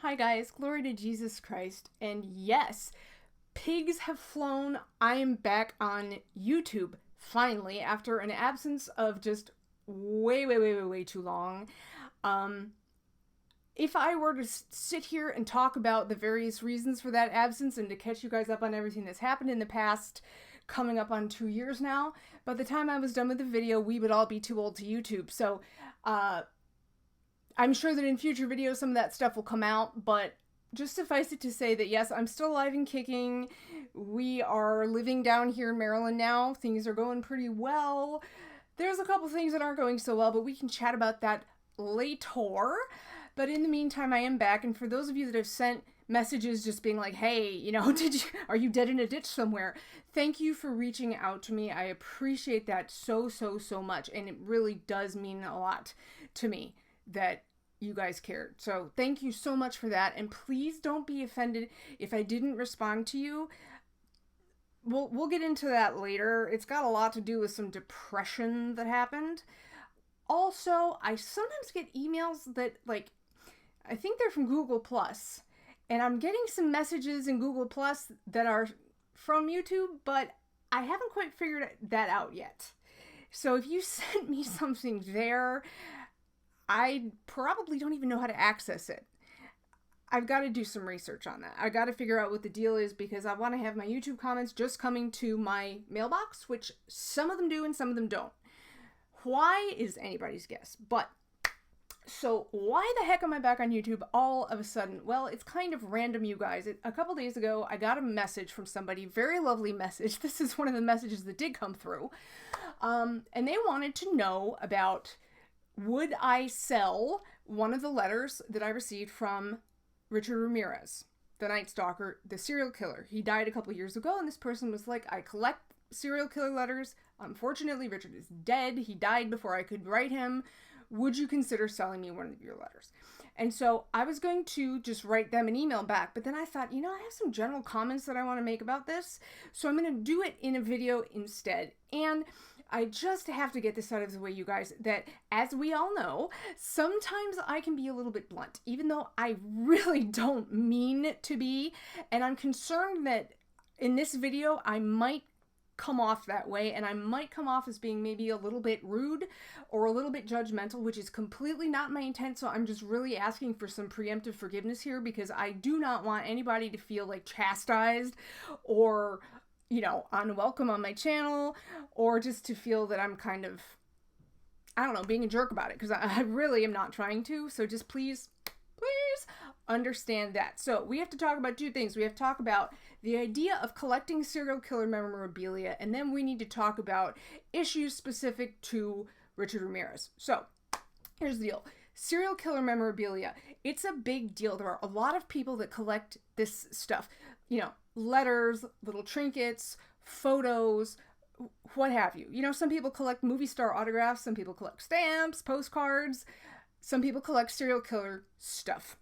Hi guys, glory to Jesus Christ. And yes, pigs have flown. I am back on YouTube, finally, after an absence of just way too long. Um, if I were to sit here and talk about the various reasons for that absence and to catch you guys up on everything that's happened in the past, coming up on 2 years now, by the time I was done with the video, we would all be too old to YouTube. So, I'm sure that in future videos some of that stuff will come out, but just suffice it to say that yes, I'm still alive and kicking. We are living down here in Maryland now. Things are going pretty well. There's a couple things that aren't going so well, but we can chat about that later. But in the meantime, I am back, and for those of you that have sent messages just being like, hey, are you dead in a ditch somewhere? Thank you for reaching out to me. I appreciate that so much, and it really does mean a lot to me that you guys cared. So thank you so much for that, and please don't be offended if I didn't respond to you. We'll get into that later. It's got a lot to do with some depression that happened. Also, I sometimes get emails that, like, I think they're from Google Plus, and I'm getting some messages in Google Plus that are from YouTube, but I haven't quite figured that out yet. So if you sent me something there, I probably don't even know how to access it. I've got to do some research on that. I've got to figure out what the deal is, because I want to have my YouTube comments just coming to my mailbox, which some of them do and some of them don't. Why is anybody's guess. But, so why the heck am I back on YouTube all of a sudden? Well, it's kind of random, you guys. A couple days ago, I got a message from somebody, very lovely message. This is one of the messages that did come through. And they wanted to know about, would I sell one of the letters that I received from Richard Ramirez, the Night Stalker, the serial killer. He died a couple years ago, and this person was like, I collect serial killer letters. Unfortunately, Richard is dead. He died before I could write him. Would you consider selling me one of your letters? And so I was going to just write them an email back, but then I thought, I have some general comments that I want to make about this, so I'm going to do it in a video instead. And I just have to get this out of the way, you guys, that as we all know, sometimes I can be a little bit blunt, even though I really don't mean to be. And I'm concerned that in this video, I might come off that way, and I might come off as being maybe a little bit rude or a little bit judgmental, which is completely not my intent. So I'm just really asking for some preemptive forgiveness here, because I do not want anybody to feel like chastised or unwelcome on my channel, or just to feel that I'm kind of, I don't know, being a jerk about it, because I really am not trying to. So just please understand that. So we have to talk about two things. We have to talk about the idea of collecting serial killer memorabilia, and then we need to talk about issues specific to Richard Ramirez. So here's the deal. Serial killer memorabilia, it's a big deal. There are a lot of people that collect this stuff. Letters, little trinkets, photos, what have you. Some people collect movie star autographs, some people collect stamps, postcards, some people collect serial killer stuff.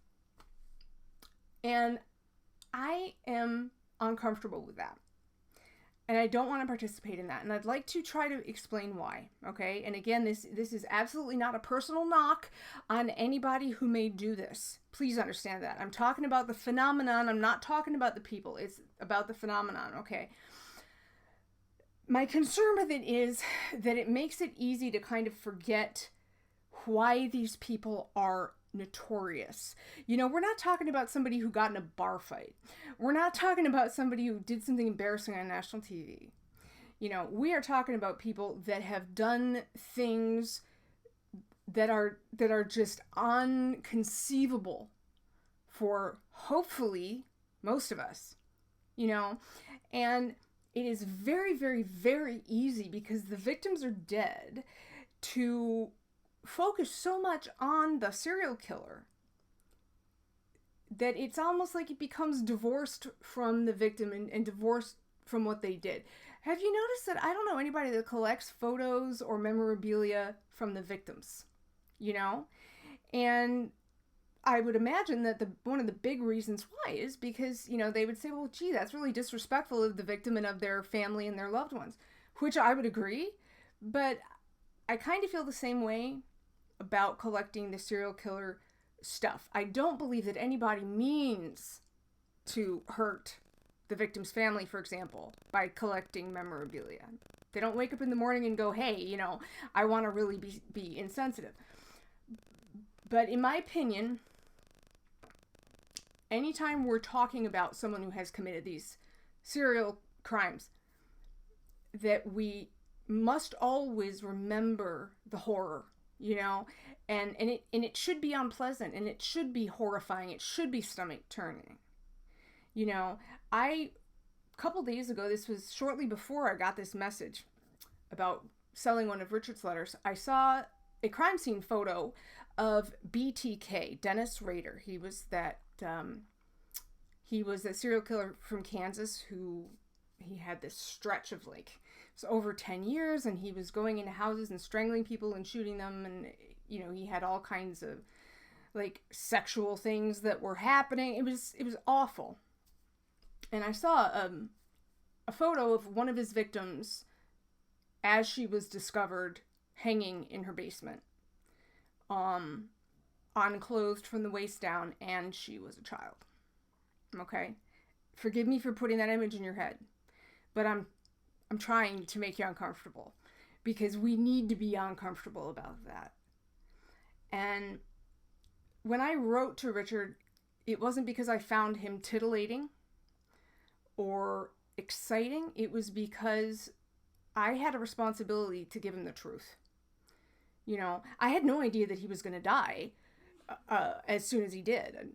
And I am uncomfortable with that. And I don't want to participate in that. And I'd like to try to explain why, okay? And again, this is absolutely not a personal knock on anybody who may do this. Please understand that. I'm talking about the phenomenon. I'm not talking about the people. It's about the phenomenon, okay? My concern with it is that it makes it easy to kind of forget why these people are notorious. We're not talking about somebody who got in a bar fight. We're not talking about somebody who did something embarrassing on national TV. We are talking about people that have done things that are just unconceivable for hopefully most of us. And it is very easy, because the victims are dead, to focus so much on the serial killer that it's almost like it becomes divorced from the victim and divorced from what they did. Have you noticed that I don't know anybody that collects photos or memorabilia from the victims? And I would imagine that one of the big reasons why is because, they would say, well, gee, that's really disrespectful of the victim and of their family and their loved ones, which I would agree. But I kind of feel the same way about collecting the serial killer stuff. I don't believe that anybody means to hurt the victim's family, for example, by collecting memorabilia. They don't wake up in the morning and go, hey, I want to really be insensitive. But in my opinion, anytime we're talking about someone who has committed these serial crimes, that we must always remember the horror, and it should be unpleasant, and it should be horrifying. It should be stomach turning. A couple days ago, this was shortly before I got this message about selling one of Richard's letters, I saw a crime scene photo of BTK, Dennis Rader. He was a serial killer from Kansas he had this stretch of it was over 10 years, and he was going into houses and strangling people and shooting them, and he had all kinds of sexual things that were happening. It was awful. And I saw a photo of one of his victims as she was discovered hanging in her basement, unclothed from the waist down, and she was a child. Okay? Forgive me for putting that image in your head, but I'm trying to make you uncomfortable, because we need to be uncomfortable about that. And when I wrote to Richard, it wasn't because I found him titillating or exciting. It was because I had a responsibility to give him the truth. I had no idea that he was going to die as soon as he did.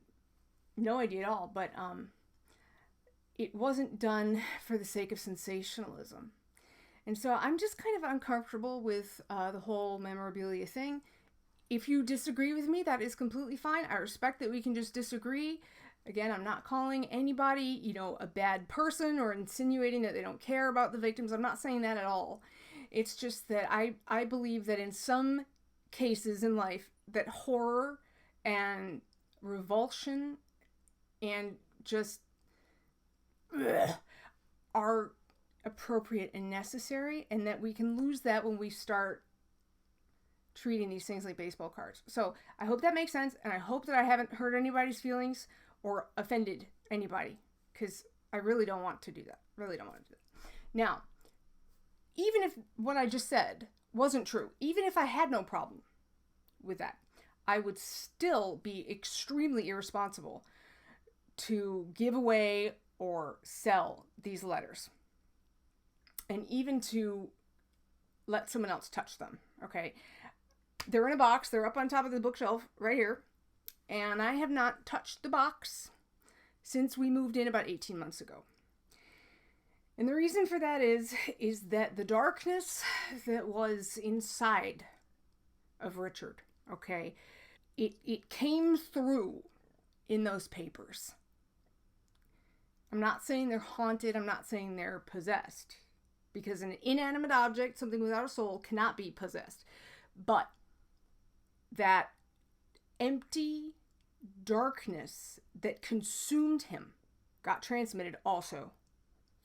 No idea at all. But it wasn't done for the sake of sensationalism. And so I'm just kind of uncomfortable with the whole memorabilia thing. If you disagree with me, that is completely fine. I respect that we can just disagree. Again, I'm not calling anybody, a bad person or insinuating that they don't care about the victims. I'm not saying that at all. It's just that I believe that in some cases in life, that horror and revulsion and just are appropriate and necessary, and that we can lose that when we start treating these things like baseball cards. So I hope that makes sense, and I hope that I haven't hurt anybody's feelings or offended anybody, because I really don't want to do that. Now, even if what I just said wasn't true, even if I had no problem with that, I would still be extremely irresponsible to give away or sell these letters, and even to let someone else touch them. Okay, they're in a box. They're up on top of the bookshelf right here, and I have not touched the box since we moved in about 18 months ago. And the reason for that is that the darkness that was inside of Richard, okay, it came through in those papers. I'm not saying they're haunted. I'm not saying they're possessed, because an inanimate object, something without a soul, cannot be possessed. But that empty darkness that consumed him got transmitted also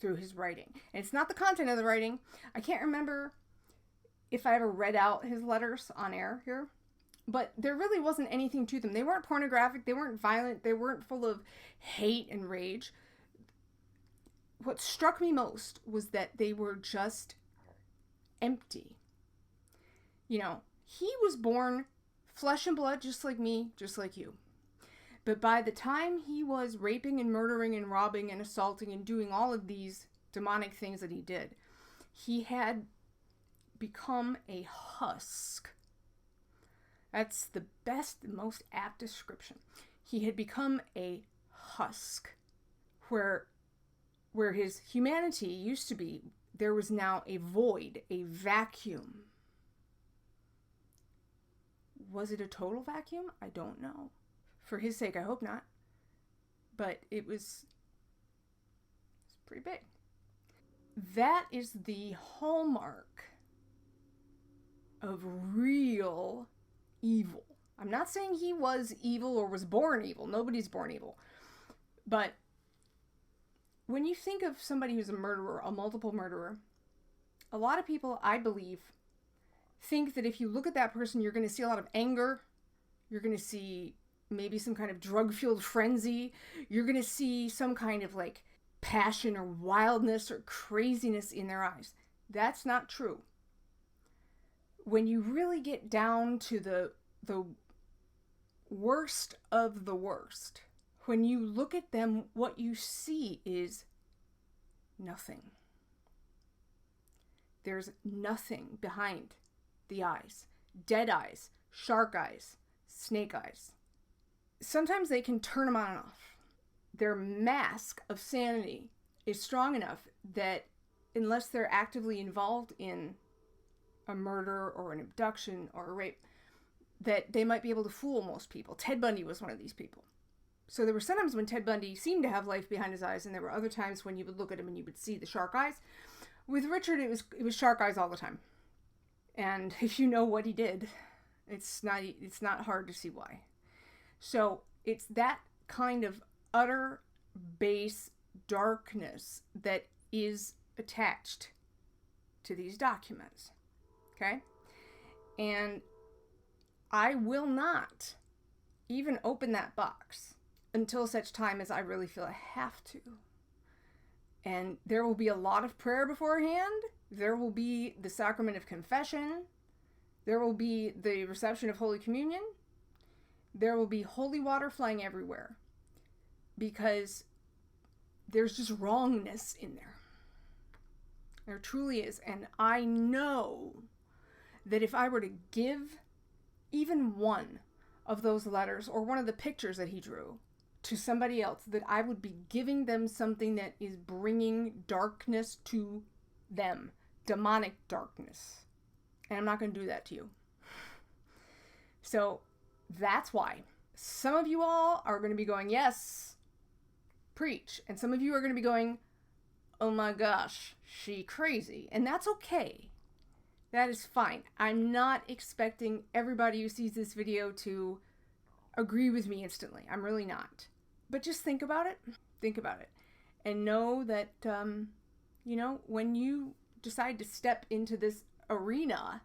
through his writing. And it's not the content of the writing. I can't remember if I ever read out his letters on air here, but there really wasn't anything to them. They weren't pornographic. They weren't violent. They weren't full of hate and rage. What struck me most was that they were just empty. He was born flesh and blood, just like me, just like you. But by the time he was raping and murdering and robbing and assaulting and doing all of these demonic things that he did, he had become a husk. That's the best, most apt description. He had become a husk, where his humanity used to be. There was now a void, a vacuum. Was it a total vacuum? I don't know. For his sake, I hope not. But it was pretty big. That is the hallmark of real evil. I'm not saying he was evil or was born evil. Nobody's born evil. But when you think of somebody who's a murderer, a multiple murderer, a lot of people, I believe, think that if you look at that person, you're going to see a lot of anger. You're going to see maybe some kind of drug-fueled frenzy. You're going to see some kind of like passion or wildness or craziness in their eyes. That's not true. When you really get down to the worst of the worst, when you look at them, what you see is nothing. There's nothing behind the eyes. Dead eyes, shark eyes, snake eyes. Sometimes they can turn them on and off. Their mask of sanity is strong enough that unless they're actively involved in a murder or an abduction or a rape, that they might be able to fool most people. Ted Bundy was one of these people. So there were sometimes when Ted Bundy seemed to have life behind his eyes, and there were other times when you would look at him and you would see the shark eyes. With Richard, it was shark eyes all the time. And if you know what he did, it's not hard to see why. So it's that kind of utter base darkness that is attached to these documents. Okay? And I will not even open that box until such time as I really feel I have to. And there will be a lot of prayer beforehand. There will be the sacrament of confession. There will be the reception of Holy Communion. There will be holy water flying everywhere. Because there's just wrongness in there. There truly is. And I know that if I were to give even one of those letters or one of the pictures that he drew to somebody else, that I would be giving them something that is bringing darkness to them. Demonic darkness. And I'm not going to do that to you. So that's why some of you all are going to be going, yes, preach. And some of you are going to be going, oh my gosh, she crazy. And that's okay. That is fine. I'm not expecting everybody who sees this video to agree with me instantly. I'm really not. But just think about it. Think about it. And know that, when you decide to step into this arena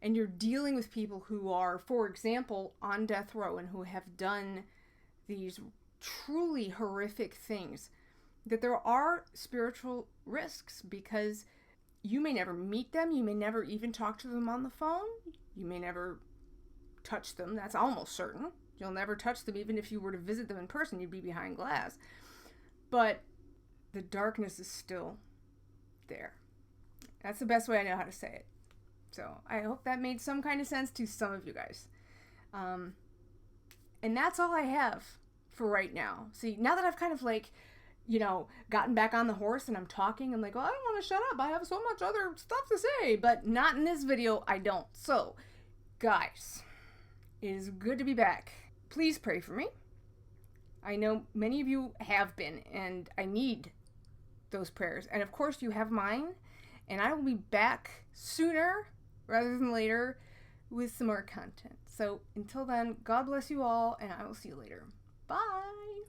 and you're dealing with people who are, for example, on death row and who have done these truly horrific things, that there are spiritual risks because you may never meet them. You may never even talk to them on the phone. You may never touch them. That's almost certain. You'll never touch them. Even if you were to visit them in person, you'd be behind glass. But the darkness is still there. That's the best way I know how to say it. So I hope that made some kind of sense to some of you guys. And that's all I have for right now. See, now that I've kind of gotten back on the horse and I'm talking, I'm like, well, I don't want to shut up. I have so much other stuff to say, but not in this video. I don't. So, guys, it is good to be back. Please pray for me. I know many of you have been, and I need those prayers. And of course, you have mine, and I will be back sooner rather than later with some more content. So until then, God bless you all, and I will see you later. Bye.